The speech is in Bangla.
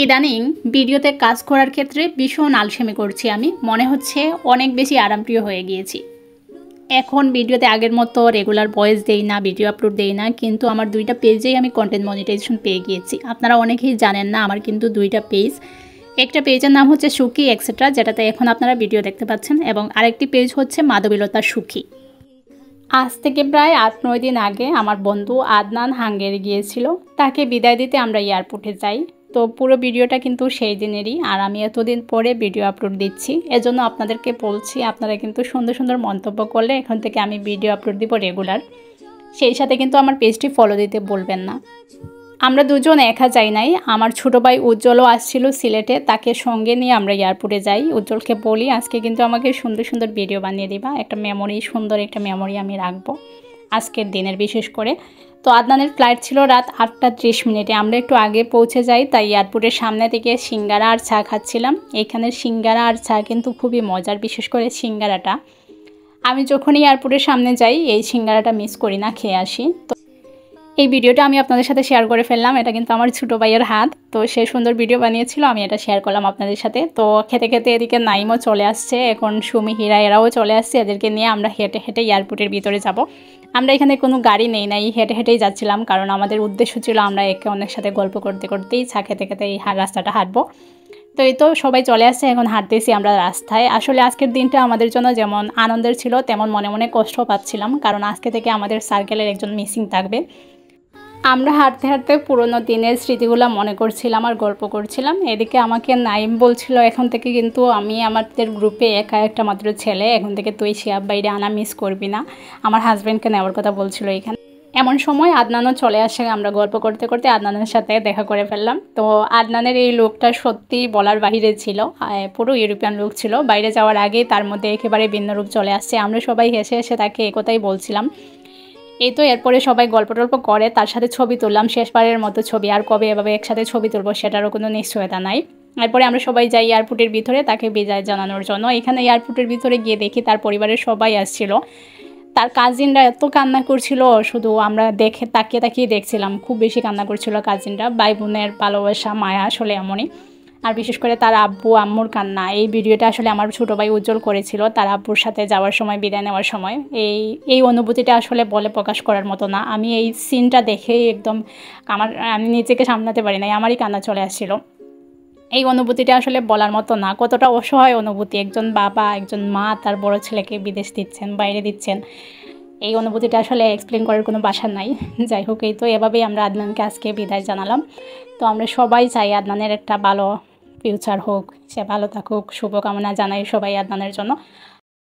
ইদানিং ভিডিওতে কাজ করার ক্ষেত্রে ভীষণ আলসেমি করছি আমি, মনে হচ্ছে অনেক বেশি আরামপ্রিয় হয়ে গিয়েছি। এখন ভিডিওতে আগের মতো রেগুলার ভয়েস দেই না, ভিডিও আপলোড দেই না, কিন্তু আমার দুইটা পেজেই আমি কন্টেন্ট মনিটাইজেশন পেয়ে গিয়েছি। আপনারা অনেকেই জানেন না, আমার কিন্তু দুইটা পেজ। একটা পেজের নাম হচ্ছে সুখী এক্সেট্রা, যেটাতে এখন আপনারা ভিডিও দেখতে পাচ্ছেন, এবং আরেকটি পেজ হচ্ছে মাধবীলতা সুখী। আজ থেকে প্রায় ৮-৯ দিন আগে আমার বন্ধু আদনান হাঙ্গেরি গিয়েছিল, তাকে বিদায় দিতে আমরা এয়ারপোর্টে যাই। তো পুরো ভিডিওটা কিন্তু সেই দিনেরই, আর আমি এতদিন পরে ভিডিও আপলোড দিচ্ছি। এজন্য আপনাদেরকে বলছি, আপনারা কিন্তু সুন্দর সুন্দর মন্তব্য করলে এখন থেকে আমি ভিডিও আপলোড দিব রেগুলার। সেই সাথে কিন্তু আমার পেজটি ফলো দিতে বলবেন না। আমরা দুজন একা যাই নাই, আমার ছোটো ভাই উজ্জ্বলও আসছিল সিলেটে, তাকে সঙ্গে নিয়ে আমরা এয়ারপোর্টে যাই। উজ্জ্বলকে বলি আজকে কিন্তু আমাকে সুন্দর সুন্দর ভিডিও বানিয়ে দিবা, একটা মেমোরি, সুন্দর একটা মেমোরি আমি রাখবো আজকের দিনের বিশেষ করে। তো আদনানের ফ্লাইট ছিল রাত 8:30। আমরা একটু আগে পৌঁছে যাই, তাই এয়ারপোর্টের সামনে থেকে সিঙ্গারা আর চা খাচ্ছিলাম। এখানে সিঙ্গারা আর চা কিন্তু খুবই মজার, বিশেষ করে সিঙ্গারাটা। আমি যখনই এয়ারপোর্টের সামনে যাই এই সিঙ্গারাটা মিস করি না, খেয়ে আসি। তো এই ভিডিওটা আমি আপনাদের সাথে শেয়ার করে ফেললাম। এটা কিন্তু আমার ছোটো ভাইয়ের হাত, তো সে সুন্দর ভিডিও বানিয়েছিল, আমি এটা শেয়ার করলাম আপনাদের সাথে। তো খেতে খেতে এদিকে নাইমও চলে আসছে, এখন সুমি, হীরা এরাও চলে আসছে। এদেরকে নিয়ে আমরা হেঁটে হেঁটে এয়ারপোর্টের ভিতরে যাব। আমরা এখানে কোনো গাড়ি নেই নাই, হেঁটে হেঁটেই যাচ্ছিলাম, কারণ আমাদের উদ্দেশ্য ছিল আমরা একে অনেক সাথে গল্প করতে করতেই চা খেতে খেতে এই রাস্তাটা হাঁটবো। তো এই তো সবাই চলে আসছে, এখন হাঁটতেছি আমরা রাস্তায়। আসলে আজকের দিনটা আমাদের জন্য যেমন আনন্দের ছিল, তেমন মনে মনে কষ্ট পাচ্ছিলাম, কারণ আজকে থেকে আমাদের সার্কেলের একজন মিসিং থাকবে। আমরা হাঁটতে হাঁটতে পুরোনো দিনের স্মৃতিগুলো মনে করছিলাম আর গল্প করছিলাম। এদিকে আমাকে নাইম বলছিল এখন থেকে কিন্তু আমি আমাদের গ্রুপে একা একটা মাত্র ছেলে, এখন থেকে তুই শিয়াব বাইরে আনা মিস করবি না। আমার হাজব্যান্ডকে নেওয়ার কথা বলছিল এখানে। এমন সময় আদনানও চলে আসে, আমরা গল্প করতে করতে আদনানের সাথে দেখা করে ফেললাম। তো আদনানের এই লুকটা সত্যি বলার বাহিরে ছিল, পুরো ইউরোপিয়ান লুক ছিল। বাইরে যাওয়ার আগেই তার মধ্যে একেবারে ভিন্ন রূপ চলে আসছে। আমরা সবাই হেসে হেসে তাকে একথাই বলছিলাম। এই তো এরপরে সবাই গল্প টল্প করে, তার সাথে ছবি তুললাম, শেষবারের মতো ছবি। আর কবে এভাবে একসাথে ছবি তুলবো সেটারও কোনো নিশ্চয়তা নাই। এরপরে আমরা সবাই যাই এয়ারপোর্টের ভিতরে তাকে বিদায় জানানোর জন্য। এখানে এয়ারপোর্টের ভিতরে গিয়ে দেখি তার পরিবারের সবাই আসছিল। তার কাজিনরা এত কান্না করছিল, শুধু আমরা দেখে তাকিয়ে তাকিয়ে দেখছিলাম। খুব বেশি কান্না করছিল কাজিনরা। ভাই বোনের ভালোবাসা, মায়া আসলে এমনই। আর বিশেষ করে তার আব্বু আম্মুর কান্না, এই ভিডিওটা আসলে আমার ছোটো ভাই উজ্জ্বল করেছিল তার আব্বুর সাথে যাওয়ার সময়, বিদায় নেওয়ার সময়। এই অনুভূতিটা আসলে বলে প্রকাশ করার মতো না। আমি এই সিনটা দেখেই একদম আমি নিজেকে সামলাতে পারি নাই, আমারই কান্না চলে আসছিল। এই অনুভূতিটা আসলে বলার মতো না, কতটা অসহায় অনুভূতি। একজন বাবা, একজন মা তার বড় ছেলেকে বিদেশ দিচ্ছেন, বাইরে দিচ্ছেন। এই অনুভূতিটা আসলে এক্সপ্লেন করার কোনো ভাষা নাই। যাই হোক, এই তো এভাবেই আমরা আদনানকে আজকে বিদায় জানালাম। তো আমরা সবাই চাই আদনানের একটা ভালো ফিউচার হোক, সে ভালো থাকুক, শুভকামনা জানাই সবাই আদনানের জন্য।